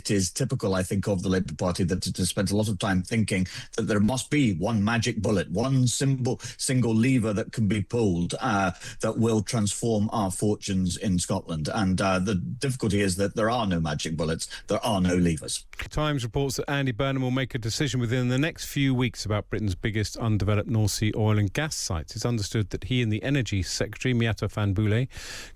it is typical, I think, of the Labour Party that it has spent a lot of time thinking that there must be one magic bullet, one single lever that can be pulled that will transform our fortunes in Scotland. And the difficulty is that there are no magic bullets, there are no levers. Times reports that Andy Burnham will make a decision within the next few weeks about Britain's biggest undeveloped North Sea oil and gas sites. It's understood that he and the Energy Secretary, Miatta Fahnbulleh,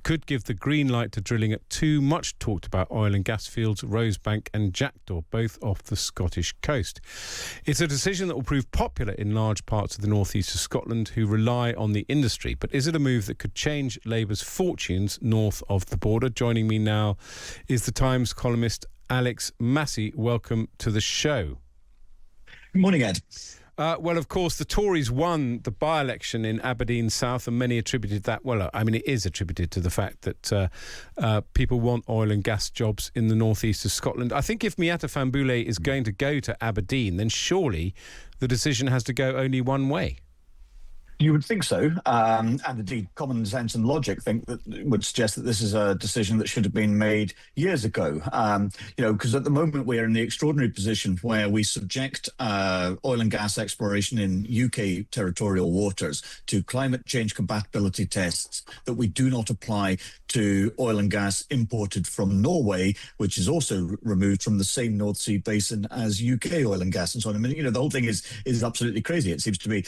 could give the green light to drilling at two much talked about oil and gas fields, Rosebank and Jackdaw, both off the Scottish coast. It's a decision that will prove popular in large parts of the northeast of Scotland who rely on the industry. But is it a move that could change Labour's fortunes north of the border? Joining me now is the Times columnist Alex Massie. Welcome to the show. Good morning, Ed. Well, of course, the Tories won the by-election in Aberdeen South, and many attributed that, well, I mean, it is attributed to the fact that people want oil and gas jobs in the northeast of Scotland. I think if Miatta Fahnbulleh is going to go to Aberdeen, then surely the decision has to go only one way. You would think so, and indeed common sense and logic would suggest that this is a decision that should have been made years ago. Because at the moment we are in the extraordinary position where we subject oil and gas exploration in UK territorial waters to climate change compatibility tests that we do not apply to oil and gas imported from Norway, which is also removed from the same North Sea basin as UK oil and gas and so on. I mean, the whole thing is absolutely crazy, it seems to me.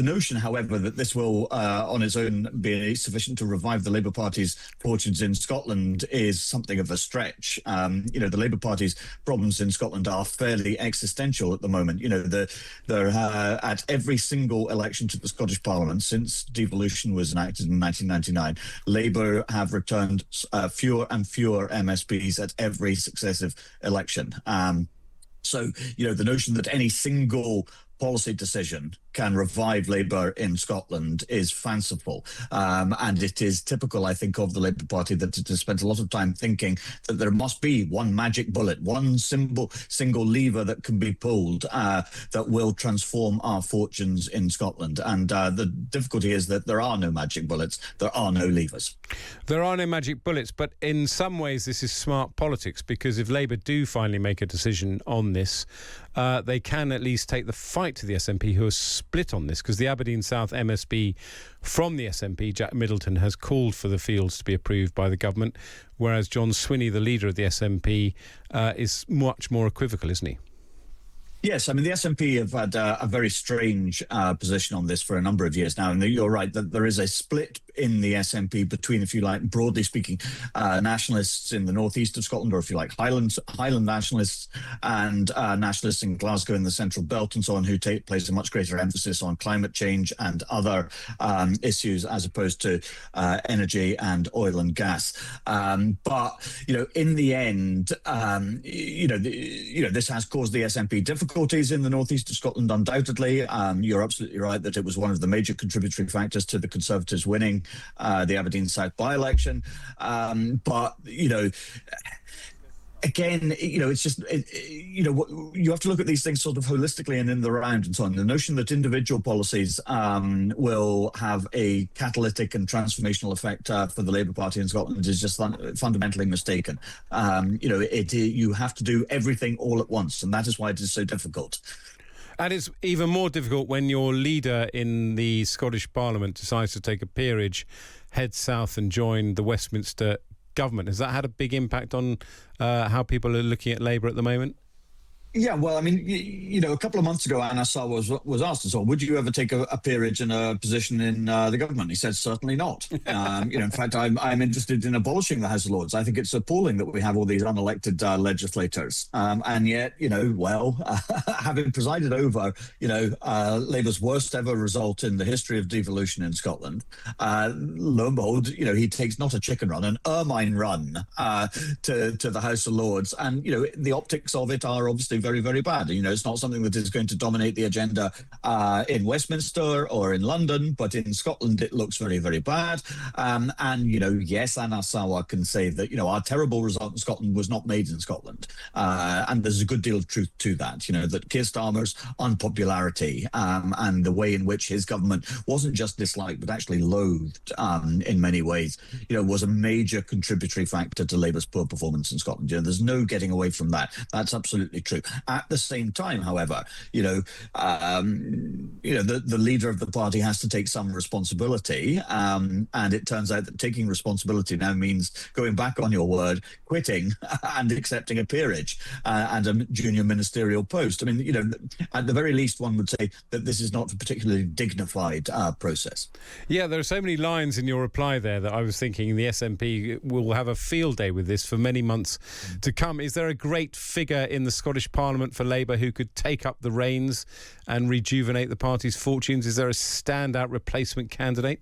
The notion, however, that this will on its own be sufficient to revive the Labour Party's fortunes in Scotland is something of a stretch. The Labour Party's problems in Scotland are fairly existential at the moment. They're at every single election to the Scottish Parliament since devolution was enacted in 1999, Labour have returned fewer and fewer MSPs at every successive election. So, the notion that any single policy decision can revive Labour in Scotland is fanciful. And it is typical, I think, of the Labour Party that it has spent a lot of time thinking that there must be one magic bullet, one single lever that can be pulled that will transform our fortunes in Scotland. And the difficulty is that there are no magic bullets, there are no levers. There are no magic bullets, but in some ways this is smart politics, because if Labour do finally make a decision on this, they can at least take the fight to the SNP, who are split on this, because the Aberdeen South MSP from the SNP, Jack Middleton, has called for the fields to be approved by the government, whereas John Swinney, the leader of the SNP, is much more equivocal, isn't he? Yes, I mean, the SNP have had a very strange position on this for a number of years now. And you're right that there is a split in the SNP between, if you like, broadly speaking, nationalists in the northeast of Scotland, or if you like, Highland nationalists, and nationalists in Glasgow and the Central Belt and so on, who place a much greater emphasis on climate change and other issues as opposed to energy and oil and gas. But in the end, this has caused the SNP difficulties in the northeast of Scotland, undoubtedly. You're absolutely right that it was one of the major contributory factors to the Conservatives winning the Aberdeen South by-election. But again, it's just, you have to look at these things sort of holistically and in the round and so on. The notion that individual policies will have a catalytic and transformational effect for the Labour Party in Scotland is just fundamentally mistaken. You have to do everything all at once, and that is why it is so difficult. And it's even more difficult when your leader in the Scottish Parliament decides to take a peerage, head south and join the Westminster government. Has that had a big impact on how people are looking at Labour at the moment? Yeah, well, I mean, a couple of months ago, Anna Sah was asked, so would you ever take a peerage and a position in the government? He said, certainly not. In fact, I'm interested in abolishing the House of Lords. I think it's appalling that we have all these unelected legislators. And yet, having presided over, Labour's worst ever result in the history of devolution in Scotland, lo and behold, he takes not a chicken run, an ermine run to the House of Lords. And, the optics of it are obviously very, very bad. It's not something that is going to dominate the agenda in Westminster or in London, but in Scotland it looks very, very bad. Yes, Anna Sawar can say that, our terrible result in Scotland was not made in Scotland. And there's a good deal of truth to that, that Keir Starmer's unpopularity and the way in which his government wasn't just disliked, but actually loathed in many ways, was a major contributory factor to Labour's poor performance in Scotland. There's no getting away from that. That's absolutely true. At the same time, however, the leader of the party has to take some responsibility. And it turns out that taking responsibility now means going back on your word, quitting and accepting a peerage and a junior ministerial post. At the very least, one would say that this is not a particularly dignified process. Yeah, there are so many lines in your reply there that I was thinking the SNP will have a field day with this for many months to come. Is there a great figure in the Scottish Parliament for Labour who could take up the reins and rejuvenate the party's fortunes? Is there a standout replacement candidate?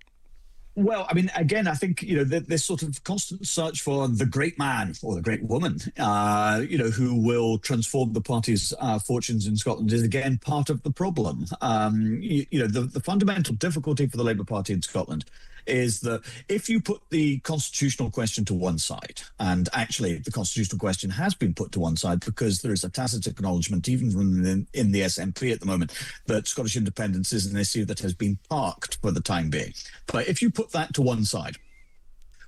Well, again, I think, this sort of constant search for the great man or the great woman, who will transform the party's fortunes in Scotland is, again, part of the problem. The fundamental difficulty for the Labour Party in Scotland is that if you put the constitutional question to one side, and actually the constitutional question has been put to one side because there is a tacit acknowledgement, even from in the SNP at the moment, that Scottish independence is an issue that has been parked for the time being. But if you put that to one side,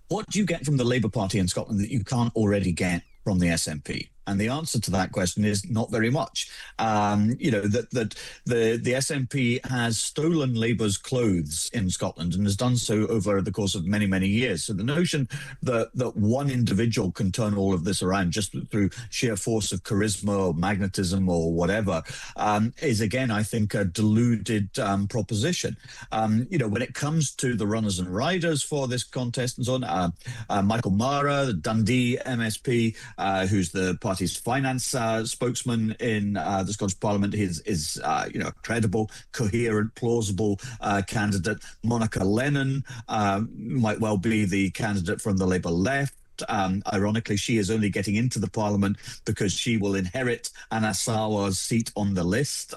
what do you get from the Labour Party in Scotland that you can't already get from the SNP? And the answer to that question is not very much. That the SNP has stolen Labour's clothes in Scotland and has done so over the course of many, many years. So the notion that one individual can turn all of this around just through sheer force of charisma or magnetism or whatever is, again, I think, a deluded proposition. When it comes to the runners and riders for this contest and so on, Michael Mara, the Dundee MSP, who's the party's finance spokesman in the Scottish Parliament, is a credible, coherent, plausible candidate. Monica Lennon might well be the candidate from the Labour left. Ironically, she is only getting into the Parliament because she will inherit Anna Sawar's seat on the list.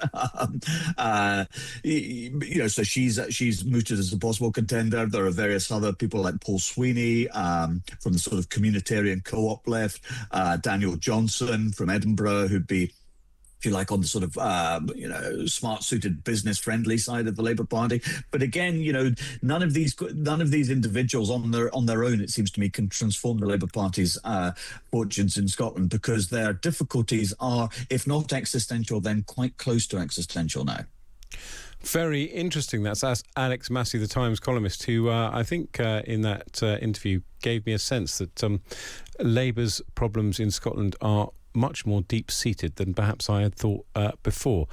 So she's mooted as a possible contender. There are various other people like Paul Sweeney from the sort of communitarian co-op left, Daniel Johnson from Edinburgh, who'd be, if you like, on the sort of smart-suited, business-friendly side of the Labour Party. But again, none of these individuals on their own, it seems to me, can transform the Labour Party's fortunes in Scotland, because their difficulties are, if not existential, then quite close to existential now. Very interesting. That's Alex Massie, the Times columnist, who I think in that interview gave me a sense that Labour's problems in Scotland are much more deep-seated than perhaps I had thought before.